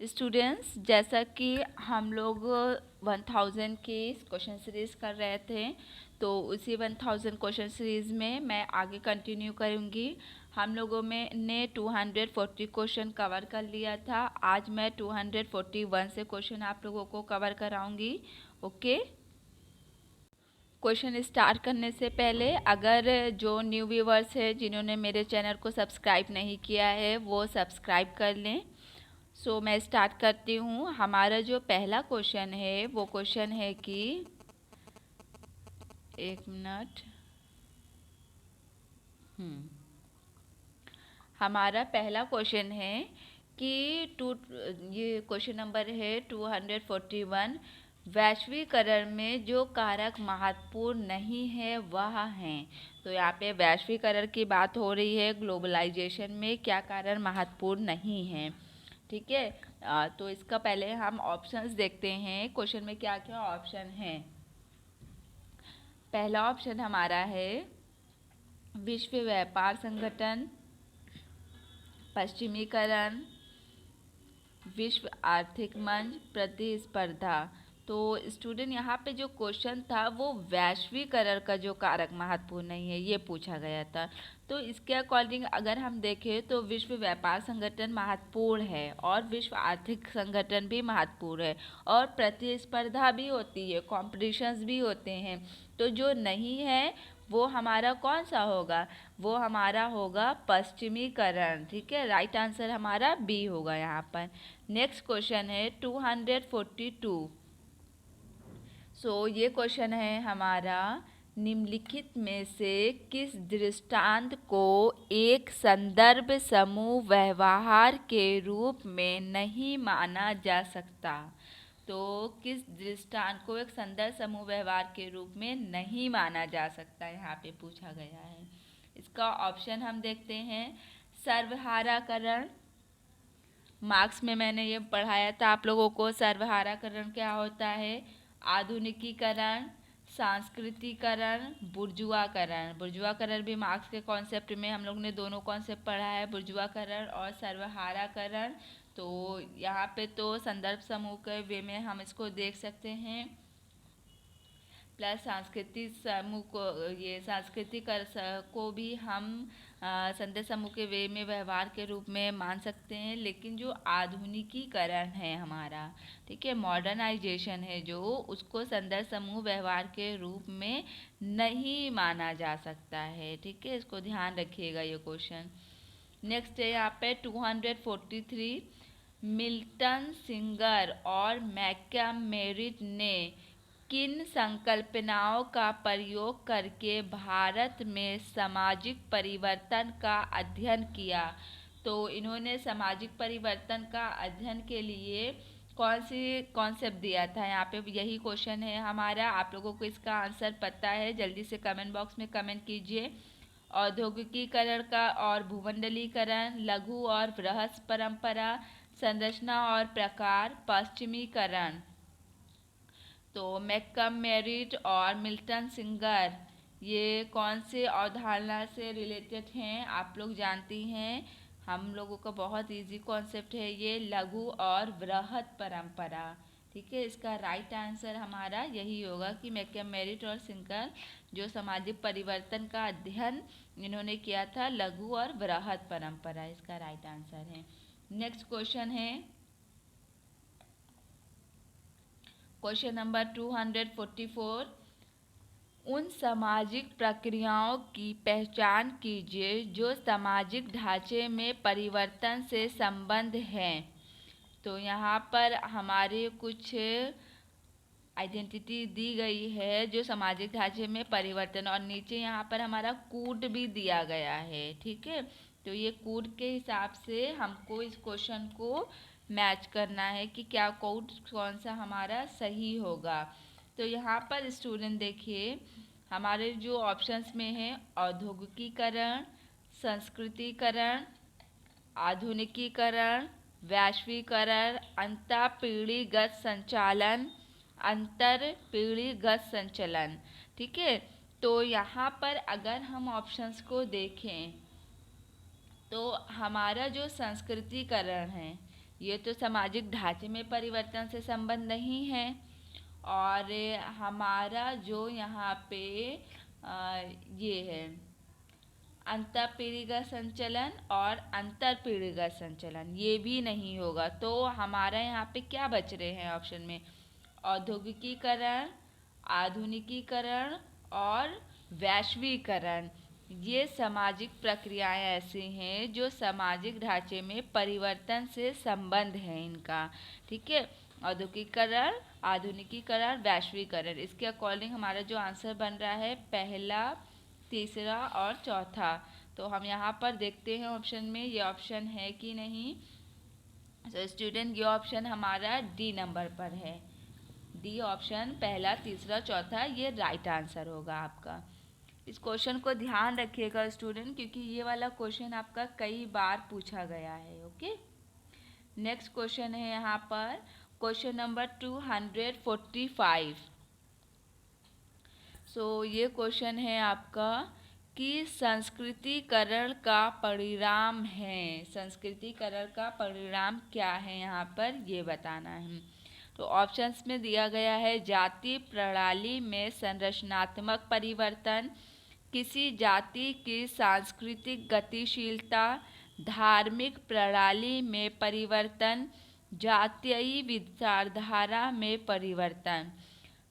Students, जैसा कि हम लोग 1000 की क्वेश्चन सीरीज कर रहे थे, तो उसी 1000 क्वेश्चन सीरीज में मैं आगे कंटिन्यू करूँगी। हम लोगों में ने 240 क्वेश्चन कवर कर लिया था। आज मैं 241 से क्वेश्चन आप लोगों को कवर कराऊंगी। ओके। क्वेश्चन स्टार्ट करने से पहले अगर जो न्यू व्यूवर्स है जिन्होंने मेरे चैनल को सब्सक्राइब नहीं किया है वो सब्सक्राइब कर लें। मैं स्टार्ट करती हूँ। हमारा जो पहला क्वेश्चन है वो क्वेश्चन है कि एक मिनट। हमारा पहला क्वेश्चन है कि ये क्वेश्चन नंबर है 241। वैश्वीकरण में जो कारक महत्वपूर्ण नहीं है वह हैं। तो यहाँ पे वैश्वीकरण की बात हो रही है। ग्लोबलाइजेशन में क्या कारण महत्वपूर्ण नहीं है, ठीक है। तो इसका पहले हम ऑप्शंस देखते हैं क्वेश्चन में क्या क्या ऑप्शन है। पहला ऑप्शन हमारा है विश्व व्यापार संगठन, पश्चिमीकरण, विश्व आर्थिक मंच, प्रतिस्पर्धा। तो स्टूडेंट यहाँ पे जो क्वेश्चन था वो वैश्वीकरण का जो कारक महत्वपूर्ण नहीं है ये पूछा गया था। तो इसके अकॉर्डिंग अगर हम देखें तो विश्व व्यापार संगठन महत्वपूर्ण है और विश्व आर्थिक संगठन भी महत्वपूर्ण है और प्रतिस्पर्धा भी होती है, कॉम्पिटिशन्स भी होते हैं। तो जो नहीं है वो हमारा कौन सा होगा? वो हमारा होगा पश्चिमीकरण, ठीक है। राइट आंसर हमारा बी होगा यहाँ पर। नेक्स्ट क्वेश्चन है 242। ये क्वेश्चन है हमारा, निम्नलिखित में से किस दृष्टांत को एक संदर्भ समूह व्यवहार के रूप में नहीं माना जा सकता? तो किस दृष्टांत को एक संदर्भ समूह व्यवहार के रूप में नहीं माना जा सकता यहाँ पे पूछा गया है। इसका ऑप्शन हम देखते हैं। सर्वहाराकरण, मार्क्स में मैंने ये पढ़ाया था आप लोगों को सर्वहाराकरण क्या होता है। आधुनिकीकरण, सांस्कृतिकरण, बुर्जुआकरण। बुर्जुआकरण भी मार्क्स के कॉन्सेप्ट में हम लोग ने दोनों कॉन्सेप्ट पढ़ा है, बुर्जुआकरण और सर्वहाराकरण। तो यहाँ पे तो संदर्भ समूह के वे में हम इसको देख सकते हैं। प्लस सांस्कृतिक समूह को, ये सांस्कृतिक को भी हम संदेश समूह के वे में व्यवहार के रूप में मान सकते हैं। लेकिन जो आधुनिकीकरण है हमारा, ठीक है, मॉडर्नाइजेशन है जो, उसको संदर्भ समूह व्यवहार के रूप में नहीं माना जा सकता है, ठीक है। इसको ध्यान रखिएगा ये क्वेश्चन। नेक्स्ट है यहाँ पे 243। मिल्टन सिंगर और मैकमेरिट ने किन संकल्पनाओं का प्रयोग करके भारत में सामाजिक परिवर्तन का अध्ययन किया? तो इन्होंने सामाजिक परिवर्तन का अध्ययन के लिए कौन सी कॉन्सेप्ट दिया था? यहाँ पे यही क्वेश्चन है हमारा। आप लोगों को इसका आंसर पता है, जल्दी से कमेंट बॉक्स में कमेंट कीजिए। औद्योगिकीकरण का और भूमंडलीकरण, लघु और बृहत् परंपरा, संरचना और प्रकार, पश्चिमीकरण। तो मैकमेरिट और मिल्टन सिंगर ये कौन से अवधारणा से रिलेटेड हैं आप लोग जानती हैं। हम लोगों का बहुत इजी कॉन्सेप्ट है ये, लघु और बृहत् परंपरा, ठीक है। इसका राइट आंसर हमारा यही होगा कि मैकमेरिट और सिंगर जो सामाजिक परिवर्तन का अध्ययन इन्होंने किया था, लघु और बृहत् परंपरा इसका राइट आंसर है। नेक्स्ट क्वेश्चन है क्वेश्चन नंबर 244। उन सामाजिक प्रक्रियाओं की पहचान कीजिए जो सामाजिक ढांचे में परिवर्तन से संबद्ध हैं। तो यहाँ पर हमारे कुछ आइडेंटिटी दी गई है जो सामाजिक ढांचे में परिवर्तन, और नीचे यहाँ पर हमारा कूट भी दिया गया है, ठीक है। तो ये कूट के हिसाब से हमको इस क्वेश्चन को मैच करना है कि क्या कोड कौन सा हमारा सही होगा। तो यहाँ पर स्टूडेंट देखिए हमारे जो ऑप्शंस में है, औद्योगिकीकरण, संस्कृतिकरण, आधुनिकीकरण, वैश्वीकरण, अंतर पीढ़ीगत संचालन, अंतर पीढ़ीगत संचलन, ठीक है। तो यहाँ पर अगर हम ऑप्शंस को देखें तो हमारा जो संस्कृतिकरण है, ये तो सामाजिक ढांचे में परिवर्तन से संबंध नहीं है। और हमारा जो यहाँ पे ये है अंतःपीढ़िगत संचलन और अंतरपीढ़िगत संचलन, ये भी नहीं होगा। तो हमारा यहाँ पे क्या बच रहे हैं ऑप्शन में? औद्योगिकीकरण, आधुनिकीकरण और वैश्वीकरण। ये सामाजिक प्रक्रियाएं ऐसी हैं जो सामाजिक ढांचे में परिवर्तन से संबंध है इनका। ठीक है, औद्योगिकीकरण, आधुनिकीकरण, वैश्वीकरण। इसके अकॉर्डिंग हमारा जो आंसर बन रहा है पहला, तीसरा और चौथा। तो हम यहाँ पर देखते हैं ऑप्शन में ये ऑप्शन है कि नहीं। तो स्टूडेंट, ये ऑप्शन हमारा डी नंबर पर है। डी ऑप्शन पहला, तीसरा, चौथा ये राइट आंसर होगा आपका। इस क्वेश्चन को ध्यान रखिएगा स्टूडेंट, क्योंकि ये वाला क्वेश्चन आपका कई बार पूछा गया है। ओके, नेक्स्ट क्वेश्चन है यहाँ पर क्वेश्चन नंबर 245। ये क्वेश्चन है आपका कि संस्कृतिकरण का परिणाम है। संस्कृतिकरण का परिणाम क्या है यहाँ पर ये बताना है। तो ऑप्शंस में दिया गया है जाति प्रणाली में संरचनात्मक परिवर्तन, किसी जाति की सांस्कृतिक गतिशीलता, धार्मिक प्रणाली में परिवर्तन, जातीय विचारधारा में परिवर्तन।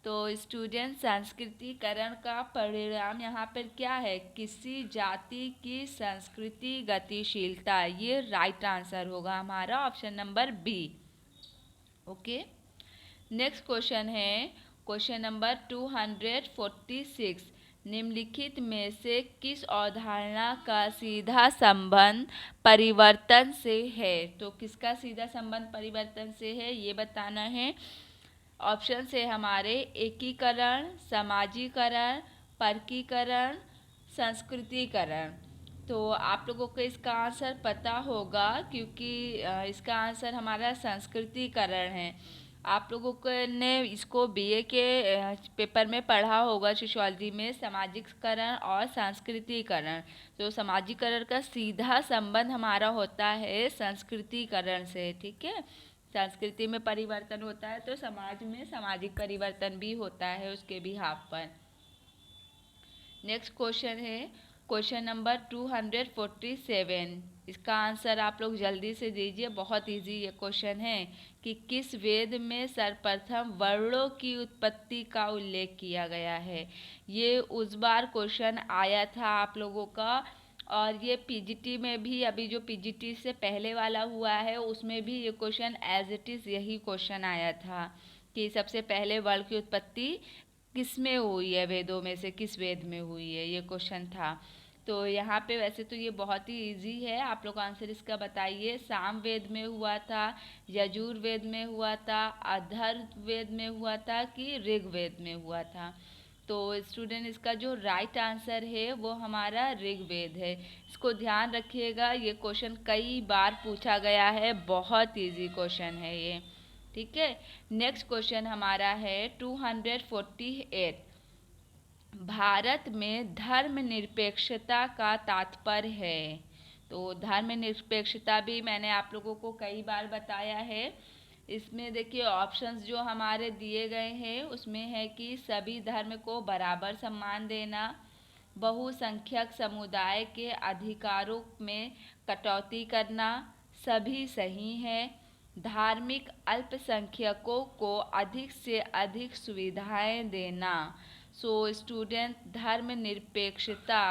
तो स्टूडेंट, संस्कृतिकरण का परिणाम यहाँ पर क्या है? किसी जाति की संस्कृति गतिशीलता। ये राइट आंसर होगा हमारा option number B. Okay, next question है क्वेश्चन नंबर 246। निम्नलिखित में से किस अवधारणा का सीधा संबंध परिवर्तन से है? तो किसका सीधा संबंध परिवर्तन से है ये बताना है। ऑप्शन है हमारे एकीकरण, समाजीकरण, परकीकरण, संस्कृतिकरण। तो आप लोगों को इसका आंसर पता होगा, क्योंकि इसका आंसर हमारा संस्कृतिकरण है। आप लोगों को ने इसको बीए के पेपर में पढ़ा होगा सोशियोलॉजी में, सामाजिककरण और सांस्कृतिकरण। तो सामाजिकरण का सीधा संबंध हमारा होता है संस्कृतिकरण से। ठीक है, संस्कृति में परिवर्तन होता है तो समाज में सामाजिक परिवर्तन भी होता है उसके बिहाफ पर। नेक्स्ट क्वेश्चन है क्वेश्चन नंबर 247। इसका आंसर आप लोग जल्दी से दीजिए, बहुत इजी ये क्वेश्चन है कि किस वेद में सर्वप्रथम वर्णों की उत्पत्ति का उल्लेख किया गया है। ये उस बार क्वेश्चन आया था आप लोगों का, और ये पीजीटी में भी, अभी जो पीजीटी से पहले वाला हुआ है उसमें भी ये क्वेश्चन एज इट इज़ यही क्वेश्चन आया था कि सबसे पहले वर्ण की उत्पत्ति किस में हुई है, वेदों में से किस वेद में हुई है, ये क्वेश्चन था। तो यहाँ पे वैसे तो ये बहुत ही इजी है, आप लोग आंसर इसका बताइए। सामवेद में हुआ था, यजुर्वेद में हुआ था, अथर्ववेद में हुआ था कि ऋग्वेद में हुआ था? तो स्टूडेंट, इसका जो राइट आंसर है वो हमारा ऋग्वेद है। इसको ध्यान रखिएगा, ये क्वेश्चन कई बार पूछा गया है, बहुत इजी क्वेश्चन है ये। ठीक है, नेक्स्ट क्वेश्चन हमारा है 248। भारत में धर्मनिरपेक्षता का तात्पर्य है। तो धर्मनिरपेक्षता भी मैंने आप लोगों को कई बार बताया है। इसमें देखिए ऑप्शंस जो हमारे दिए गए हैं उसमें है कि सभी धर्म को बराबर सम्मान देना, बहुसंख्यक समुदाय के अधिकारों में कटौती करना, सभी सही हैं, धार्मिक अल्पसंख्यकों को अधिक से अधिक सुविधाएं देना। स्टूडेंट, धर्मनिरपेक्षता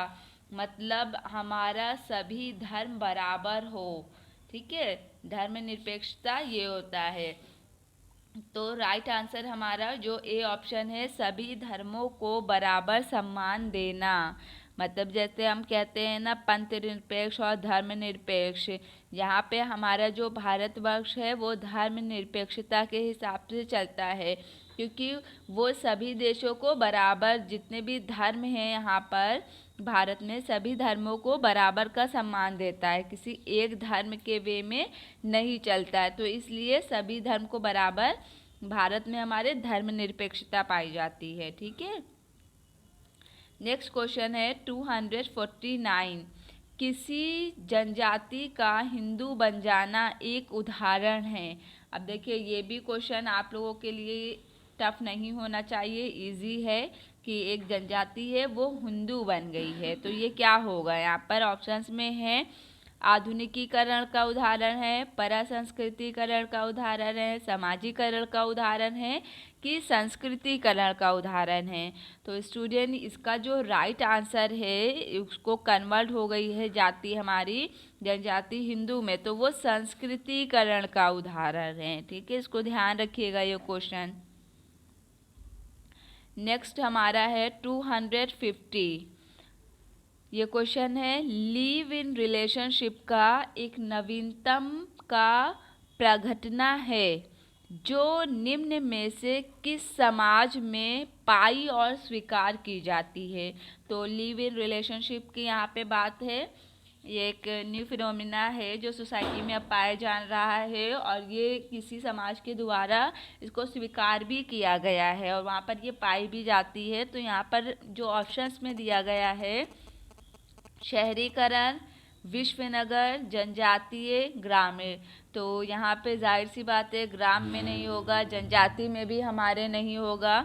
मतलब हमारा सभी धर्म बराबर हो। ठीक है, धर्मनिरपेक्षता ये होता है। तो राइट आंसर हमारा जो ए ऑप्शन है, सभी धर्मों को बराबर सम्मान देना। मतलब जैसे हम कहते हैं ना पंथनिरपेक्ष और धर्मनिरपेक्ष, यहाँ पे हमारा जो भारतवर्ष है वो धर्मनिरपेक्षता के हिसाब से चलता है, क्योंकि वो सभी देशों को बराबर, जितने भी धर्म हैं यहाँ पर भारत में, सभी धर्मों को बराबर का सम्मान देता है, किसी एक धर्म के वे में नहीं चलता है। तो इसलिए सभी धर्म को बराबर भारत में हमारे धर्मनिरपेक्षता पाई जाती है। ठीक है, नेक्स्ट क्वेश्चन है 249। किसी जनजाति का हिंदू बन जाना एक उदाहरण है। अब देखिए ये भी क्वेश्चन आप लोगों के लिए टफ नहीं होना चाहिए, इजी है कि एक जनजाति है वो हिंदू बन गई है, तो ये क्या होगा। यहाँ पर ऑप्शंस में है आधुनिकीकरण का उदाहरण है, परसंस्कृतिकरण का उदाहरण है, समाजीकरण का उदाहरण है कि संस्कृतिकरण का उदाहरण है। तो स्टूडेंट इसका जो राइट आंसर है उसको कन्वर्ट हो गई है जाति हमारी जनजाति हिंदू में, तो वो संस्कृतिकरण का उदाहरण है। ठीक है, इसको ध्यान रखिएगा ये क्वेश्चन। नेक्स्ट हमारा है 250। ये क्वेश्चन है लिव इन रिलेशनशिप का एक नवीनतम का प्रघटना है जो निम्न में से किस समाज में पाई और स्वीकार की जाती है। तो लिव इन रिलेशनशिप की यहाँ पे बात है, ये एक न्यू फिनोमिना है जो सोसाइटी में अब पाया जा रहा है और ये किसी समाज के द्वारा इसको स्वीकार भी किया गया है और वहाँ पर ये पाई भी जाती है। तो यहाँ पर जो ऑप्शंस में दिया गया है शहरीकरण, विश्वनगर, जनजातीय, ग्रामीण, तो यहाँ पे जाहिर सी बात है ग्राम में नहीं होगा, जनजाति में भी हमारे नहीं होगा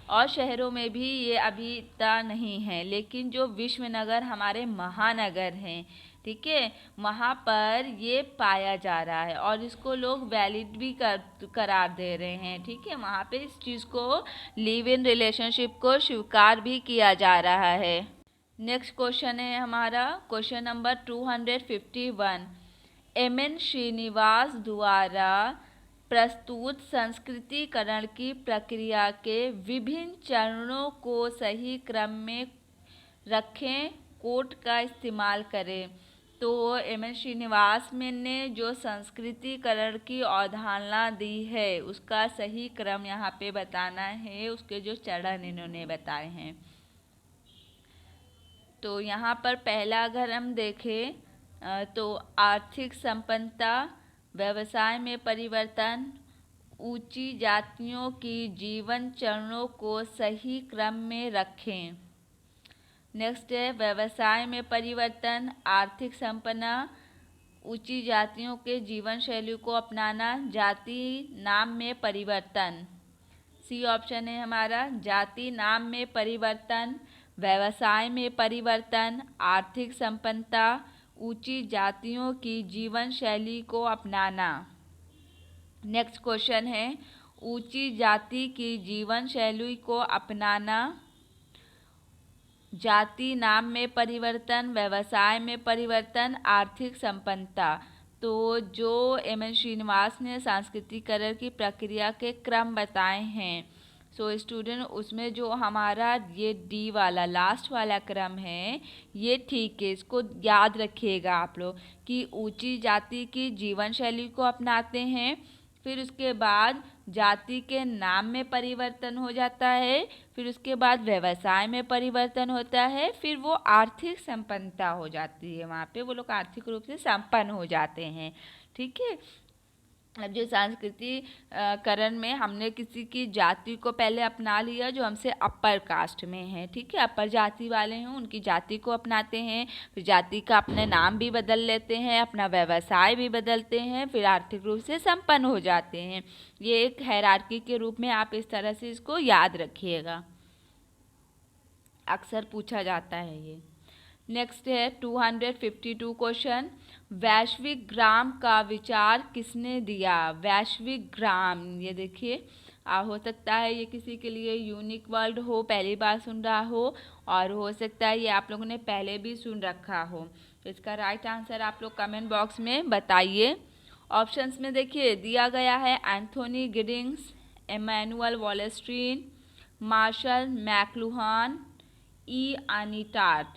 और शहरों में भी ये अभी इतना नहीं है। लेकिन जो विश्वनगर हमारे महानगर हैं, ठीक है, वहाँ पर ये पाया जा रहा है और इसको लोग वैलिड भी करार दे रहे हैं। ठीक है, वहाँ पे इस चीज़ को लिव इन रिलेशनशिप को स्वीकार भी किया जा रहा है। नेक्स्ट क्वेश्चन है हमारा क्वेश्चन नंबर 251। एम.एन. श्रीनिवास द्वारा प्रस्तुत संस्कृतिकरण की प्रक्रिया के विभिन्न चरणों को सही क्रम में रखें, कोट का इस्तेमाल करें। तो एम.एन. श्रीनिवास ने जो संस्कृतिकरण की अवधारणा दी है उसका सही क्रम यहाँ पे बताना है, उसके जो चरण इन्होंने बताए हैं। तो यहाँ पर पहला अगर हम देखें तो आर्थिक संपन्नता, व्यवसाय में परिवर्तन, ऊंची जातियों की जीवन चरणों को सही क्रम में रखें। नेक्स्ट है व्यवसाय में परिवर्तन, आर्थिक संपन्नता, ऊंची जातियों के जीवन शैली को अपनाना, जाति नाम में परिवर्तन। सी ऑप्शन है हमारा जाति नाम में परिवर्तन, व्यवसाय में परिवर्तन, आर्थिक संपन्नता, ऊंची जातियों की जीवन शैली को अपनाना। नेक्स्ट क्वेश्चन है ऊंची जाति की जीवन शैली को अपनाना, जाति नाम में परिवर्तन, व्यवसाय में परिवर्तन, आर्थिक संपन्नता। तो जो एम.एन. श्रीनिवास ने सांस्कृतिकरण की प्रक्रिया के क्रम बताए हैं, सो स्टूडेंट उसमें जो हमारा ये डी वाला लास्ट वाला क्रम है ये ठीक है, इसको याद रखिएगा आप लोग कि ऊंची जाति की जीवन शैली को अपनाते हैं, फिर उसके बाद जाति के नाम में परिवर्तन हो जाता है, फिर उसके बाद व्यवसाय में परिवर्तन होता है, फिर वो आर्थिक संपन्नता हो जाती है, वहाँ पे वो लोग आर्थिक रूप से संपन्न हो जाते हैं। ठीक है, अब जो सांस्कृतिकरण में हमने किसी की जाति को पहले अपना लिया जो हमसे अपर कास्ट में है, ठीक है, अपर जाति वाले हैं उनकी जाति को अपनाते हैं, फिर जाति का अपने नाम भी बदल लेते हैं, अपना व्यवसाय भी बदलते हैं, फिर आर्थिक रूप से संपन्न हो जाते हैं। ये एक हायरार्की के रूप में आप इस तरह से इसको याद रखिएगा, अक्सर पूछा जाता है ये। नेक्स्ट है 252 क्वेश्चन, वैश्विक ग्राम का विचार किसने दिया। वैश्विक ग्राम, ये देखिए हो सकता है ये किसी के लिए यूनिक वर्ड हो, पहली बार सुन रहा हो, और हो सकता है ये आप लोगों ने पहले भी सुन रखा हो। तो इसका राइट आंसर आप लोग कमेंट बॉक्स में बताइए। ऑप्शंस में देखिए दिया गया है एंथोनी गिडिंग्स, इमैनुअल वॉलेस्ट्रीन, मार्शल मैक्लुहान, ई अनीटाट।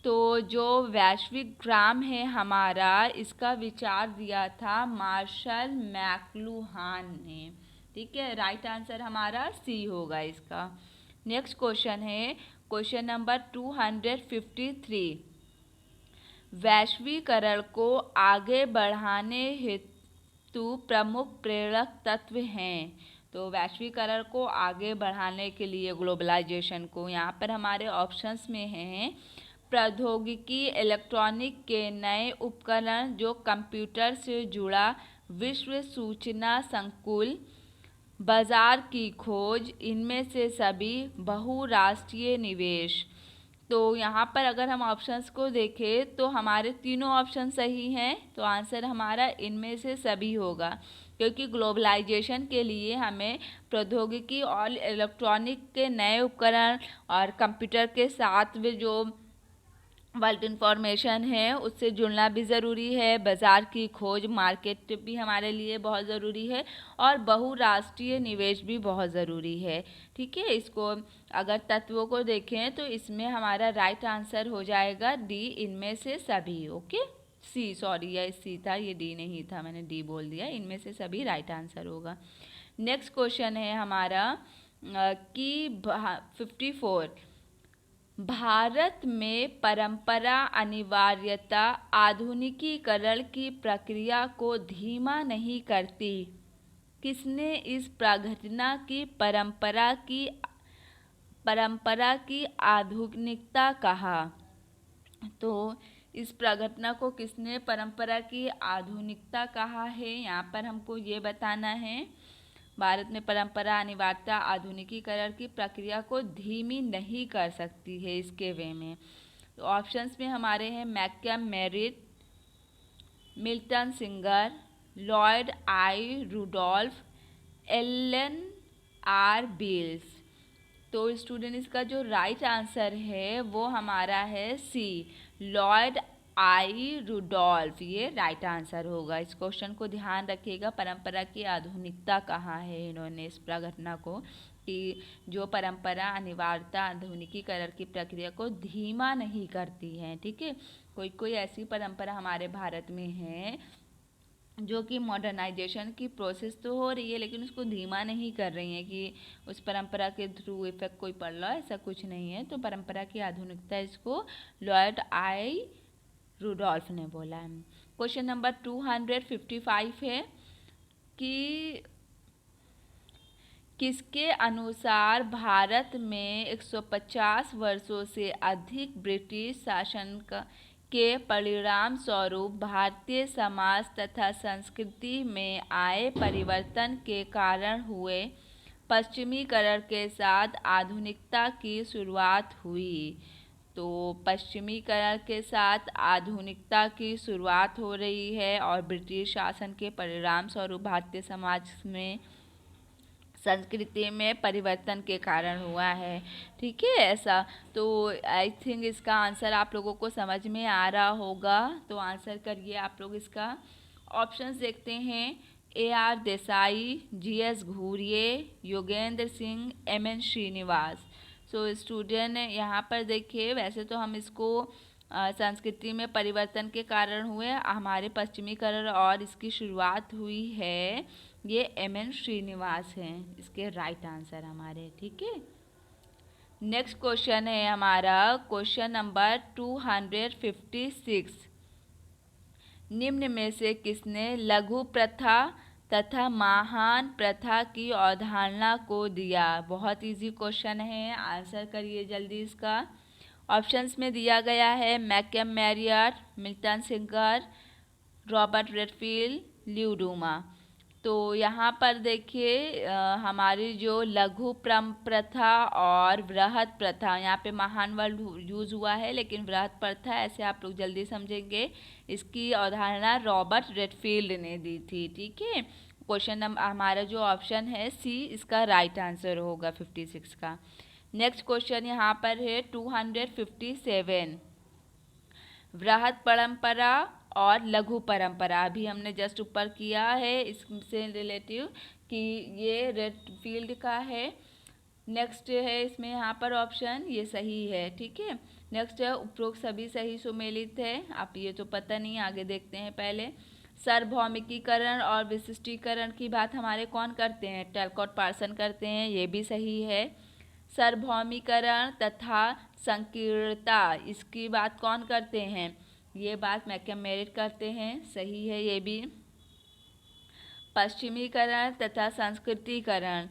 तो जो वैश्विक ग्राम है हमारा इसका विचार दिया था मार्शल मैक्लुहान ने। ठीक है, राइट आंसर हमारा सी होगा इसका। नेक्स्ट क्वेश्चन है क्वेश्चन नंबर 253, वैश्वीकरण को आगे बढ़ाने हेतु प्रमुख प्रेरक तत्व हैं। तो वैश्वीकरण को आगे बढ़ाने के लिए ग्लोबलाइजेशन को यहाँ पर हमारे ऑप्शंस में हैं प्रौद्योगिकी इलेक्ट्रॉनिक के नए उपकरण जो कंप्यूटर से जुड़ा विश्व सूचना संकुल बाजार की खोज, इनमें से सभी बहुराष्ट्रीय निवेश। तो यहाँ पर अगर हम ऑप्शंस को देखें तो हमारे तीनों ऑप्शन सही हैं, तो आंसर हमारा इनमें से सभी होगा, क्योंकि ग्लोबलाइजेशन के लिए हमें प्रौद्योगिकी और इलेक्ट्रॉनिक के नए उपकरण और कंप्यूटर के साथ में जो वर्ल्ड इंफॉर्मेशन है उससे जुड़ना भी ज़रूरी है। बाज़ार की खोज, मार्केट भी हमारे लिए बहुत ज़रूरी है, और बहुराष्ट्रीय निवेश भी बहुत ज़रूरी है। ठीक है, इसको अगर तत्वों को देखें तो इसमें हमारा राइट आंसर हो जाएगा डी, इनमें से सभी। ओके, सी, सॉरी यह सी था, ये डी नहीं था, मैंने डी बोल दिया। इनमें से सभी राइट आंसर होगा। नेक्स्ट क्वेश्चन है हमारा कि 54, भारत में परंपरा अनिवार्यता आधुनिकीकरण की प्रक्रिया को धीमा नहीं करती। किसने इस प्रघटना की परंपरा की आधुनिकता कहा? तो इस प्रघटना को किसने परंपरा की आधुनिकता कहा है, यहाँ पर हमको ये बताना है। भारत में परंपरा अनिवार्यता आधुनिकीकरण की प्रक्रिया को धीमी नहीं कर सकती है, इसके वे में। तो ऑप्शंस में हमारे हैं McKim Marriott, Milton Singer, Lloyd I Rudolph, Alan R Beals. तो स्टूडेंट इसका जो राइट आंसर है वो हमारा है सी, लॉयड आई रुडोल्फ, ये राइट आंसर होगा। इस क्वेश्चन को ध्यान रखिएगा, परंपरा की आधुनिकता कहाँ है इन्होंने इस प्रघटना को, कि जो परंपरा अनिवार्यता आधुनिकीकरण की प्रक्रिया को धीमा नहीं करती है। ठीक है, कोई कोई ऐसी परंपरा हमारे भारत में है जो कि मॉडर्नाइजेशन की प्रोसेस तो हो रही है लेकिन उसको धीमा नहीं कर रही है कि उस परंपरा के थ्रू इफेक्ट कोई पड़ रहा है, ऐसा कुछ नहीं है। तो परंपरा की आधुनिकता इसको लॉयड आई रुडोल्फ ने बोला है। क्वेश्चन नंबर 255 है कि किसके अनुसार भारत में 150 वर्षों से अधिक ब्रिटिश शासन के परिणाम स्वरूप भारतीय समाज तथा संस्कृति में आए परिवर्तन के कारण हुए पश्चिमीकरण के साथ आधुनिकता की शुरुआत हुई? तो पश्चिमीकरण के साथ आधुनिकता की शुरुआत हो रही है और ब्रिटिश शासन के परिणाम स्वरूप भारतीय समाज में संस्कृति में परिवर्तन के कारण हुआ है। ठीक है, ऐसा तो आई थिंक इसका आंसर आप लोगों को समझ में आ रहा होगा। तो आंसर करिए आप लोग इसका। ऑप्शंस देखते हैं, AR Desai, GS Ghurye, Yogendra Singh, MN Srinivas. So student यहाँ पर देखिए, वैसे तो हम इसको संस्कृति में परिवर्तन के कारण हुए हमारे पश्चिमीकरण और इसकी शुरुआत हुई है, ये MN श्रीनिवास हैं इसके राइट आंसर हमारे। ठीक है, नेक्स्ट क्वेश्चन है हमारा क्वेश्चन नंबर 256, निम्न में से किसने लघु प्रथा तथा महान प्रथा की अवधारणा को दिया? बहुत इजी क्वेश्चन है, आंसर करिए जल्दी इसका। ऑप्शंस में दिया गया है McKim Marriott, Milton Singer, Robert Redfield, ल्यूडूमा। तो यहाँ पर देखिए हमारी जो लघु प्रथा और वृहत प्रथा, यहाँ पे महान वर्ड यूज़ हुआ है लेकिन वृहत प्रथा ऐसे आप लोग जल्दी समझेंगे, इसकी अवधारणा रॉबर्ट रेडफील्ड ने दी थी। ठीक है, क्वेश्चन नंबर हमारा जो ऑप्शन है सी, इसका राइट आंसर होगा 56 का। नेक्स्ट क्वेश्चन यहाँ पर है 257, वृहत परंपरा और लघु परंपरा। अभी हमने जस्ट ऊपर किया है इससे रिलेटिव कि ये रेडफील्ड का है। नेक्स्ट है इसमें यहाँ पर ऑप्शन ये सही है। ठीक है, नेक्स्ट है उपरोक्त सभी सही सुमेलित है, आप ये तो पता नहीं, आगे देखते हैं। पहले सार्वभौमिकीकरण और विशिष्टीकरण की बात हमारे कौन करते हैं? टैलकॉट पार्सन करते हैं, ये भी सही है। सार्वभौमिकरण तथा संकीर्णता, इसकी बात कौन करते हैं? ये बात मैकम मेरिट करते हैं, सही है ये भी। पश्चिमीकरण तथा संस्कृतिकरण,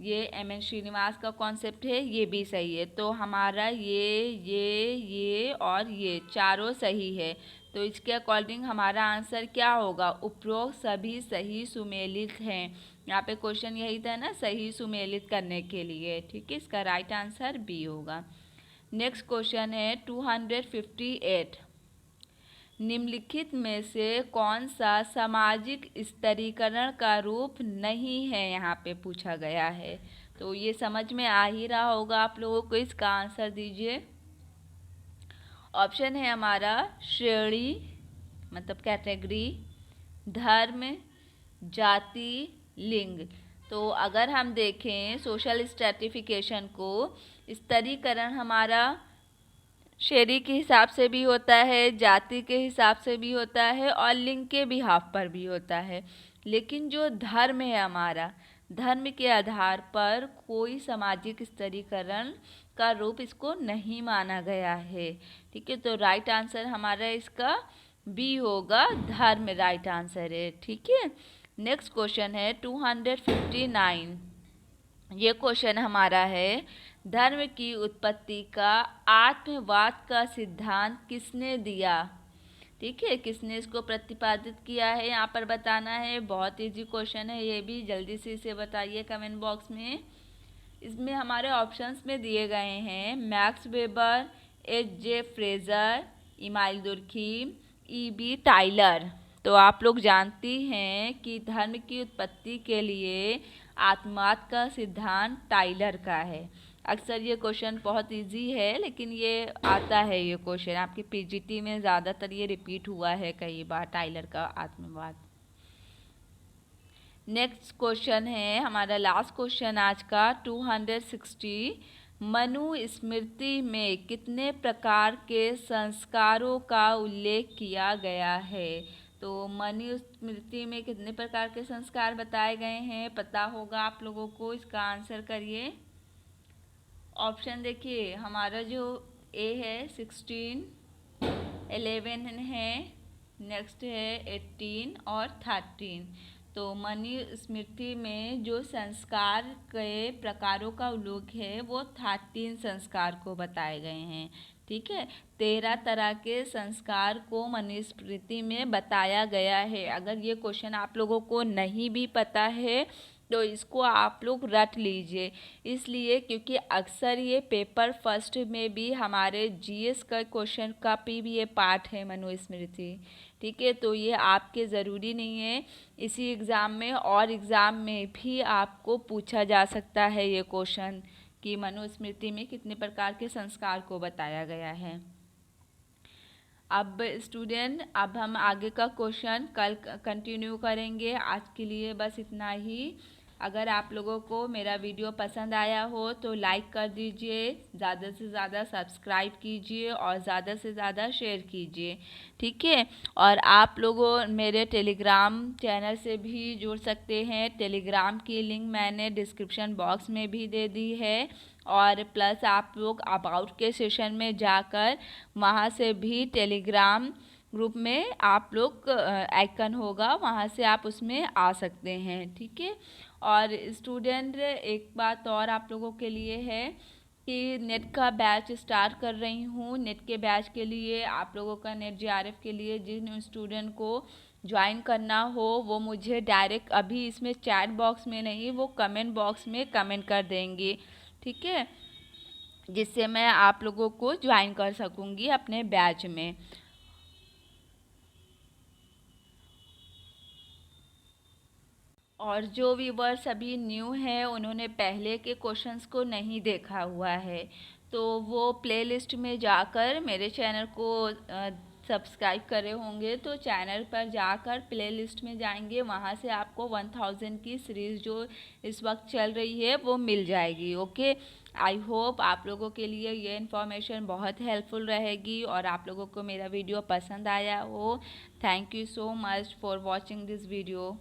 ये एम एन श्रीनिवास का कॉन्सेप्ट है, ये भी सही है। तो हमारा ये और ये चारों सही है। तो इसके अकॉर्डिंग हमारा आंसर क्या होगा? उपरोक्त सभी सही सुमेलित हैं। यहाँ पे क्वेश्चन यही था ना, सही सुमेलित करने के लिए। ठीक है, इसका राइट आंसर बी होगा। नेक्स्ट क्वेश्चन है 258। निम्नलिखित में से कौन सा सामाजिक स्तरीकरण का रूप नहीं है, यहाँ पे पूछा गया है। तो ये समझ में आ ही रहा होगा आप लोगों को, इसका आंसर दीजिए। ऑप्शन है हमारा श्रेणी मतलब कैटेगरी, धर्म, जाति, लिंग। तो अगर हम देखें सोशल स्ट्रैटिफिकेशन को, स्तरीकरण हमारा श्रेणी के हिसाब से भी होता है, जाति के हिसाब से भी होता है और लिंग के बिहाफ पर भी होता है। लेकिन जो धर्म है हमारा, धर्म के आधार पर कोई सामाजिक स्तरीकरण का रूप इसको नहीं माना गया है। ठीक है, तो राइट आंसर हमारा इसका बी होगा, धर्म राइट आंसर है। ठीक है, नेक्स्ट क्वेश्चन है 259। ये क्वेश्चन हमारा है, धर्म की उत्पत्ति का आत्मवाद का सिद्धांत किसने दिया? ठीक है, किसने इसको प्रतिपादित किया है यहाँ पर बताना है। बहुत इजी क्वेश्चन है ये भी, जल्दी से इसे बताइए कमेंट बॉक्स में। इसमें हमारे ऑप्शंस में दिए गए हैं Max Weber, H J Frazer, Emile Durkheim, E B Tylor. तो आप लोग जानती हैं कि धर्म की उत्पत्ति के लिए आत्मवाद का सिद्धांत टाइलर का है। अक्सर ये क्वेश्चन बहुत इजी है, लेकिन ये आता है, ये क्वेश्चन आपके पीजीटी में ज़्यादातर ये रिपीट हुआ है कई बार, टाइलर का आत्मवाद। नेक्स्ट क्वेश्चन है हमारा लास्ट क्वेश्चन आज का 260। मनुस्मृति में कितने प्रकार के संस्कारों का उल्लेख किया गया है? तो मनुस्मृति में कितने प्रकार के संस्कार बताए गए हैं, पता होगा आप लोगों को। इसका आंसर करिए। ऑप्शन देखिए, हमारा जो ए है 16, 11 है, नेक्स्ट है 18 और 13। तो मनुस्मृति में जो संस्कार के प्रकारों का उल्लेख है वो 13 संस्कार को बताए गए हैं। ठीक है, 13 तरह के संस्कार को मनुस्मृति में बताया गया है। अगर ये क्वेश्चन आप लोगों को नहीं भी पता है तो इसको आप लोग रट लीजिए, इसलिए क्योंकि अक्सर ये पेपर फर्स्ट में भी हमारे जीएस का क्वेश्चन का भी ये पार्ट है मनुस्मृति। ठीक है, तो ये आपके ज़रूरी नहीं है, इसी एग्ज़ाम में और एग्ज़ाम में भी आपको पूछा जा सकता है ये क्वेश्चन कि मनुस्मृति में कितने प्रकार के संस्कार को बताया गया है। अब स्टूडेंट, अब हम आगे का क्वेश्चन कल कंटिन्यू करेंगे। आज के लिए बस इतना ही। अगर आप लोगों को मेरा वीडियो पसंद आया हो तो लाइक कर दीजिए, ज़्यादा से ज़्यादा सब्सक्राइब कीजिए और ज़्यादा से ज़्यादा शेयर कीजिए। ठीक है, और आप लोगों मेरे टेलीग्राम चैनल से भी जुड़ सकते हैं। टेलीग्राम की लिंक मैंने डिस्क्रिप्शन बॉक्स में भी दे दी है, और प्लस आप लोग अबाउट के सेशन में जाकर वहाँ से भी टेलीग्राम ग्रुप में आप लोग आइकन होगा, वहाँ से आप उसमें आ सकते हैं। ठीक है, और स्टूडेंट एक बात और आप लोगों के लिए है कि नेट का बैच स्टार्ट कर रही हूँ। नेट के बैच के लिए आप लोगों का नेट जेआरएफ के लिए जिन स्टूडेंट को ज्वाइन करना हो वो मुझे डायरेक्ट अभी इसमें चैट बॉक्स में नहीं, वो कमेंट बॉक्स में कमेंट कर देंगे। ठीक है, जिससे मैं आप लोगों को ज्वाइन कर सकूँगी अपने बैच में। और जो व्यूवर्स अभी न्यू हैं, उन्होंने पहले के क्वेश्चंस को नहीं देखा हुआ है, तो वो प्लेलिस्ट में जाकर मेरे चैनल को सब्सक्राइब करे होंगे तो चैनल पर जाकर प्लेलिस्ट में जाएंगे, वहाँ से आपको 1000 की सीरीज़ जो इस वक्त चल रही है वो मिल जाएगी। ओके, आई होप आप लोगों के लिए ये इन्फॉर्मेशन बहुत हेल्पफुल रहेगी और आप लोगों को मेरा वीडियो पसंद आया हो। Thank you so much for watching this video.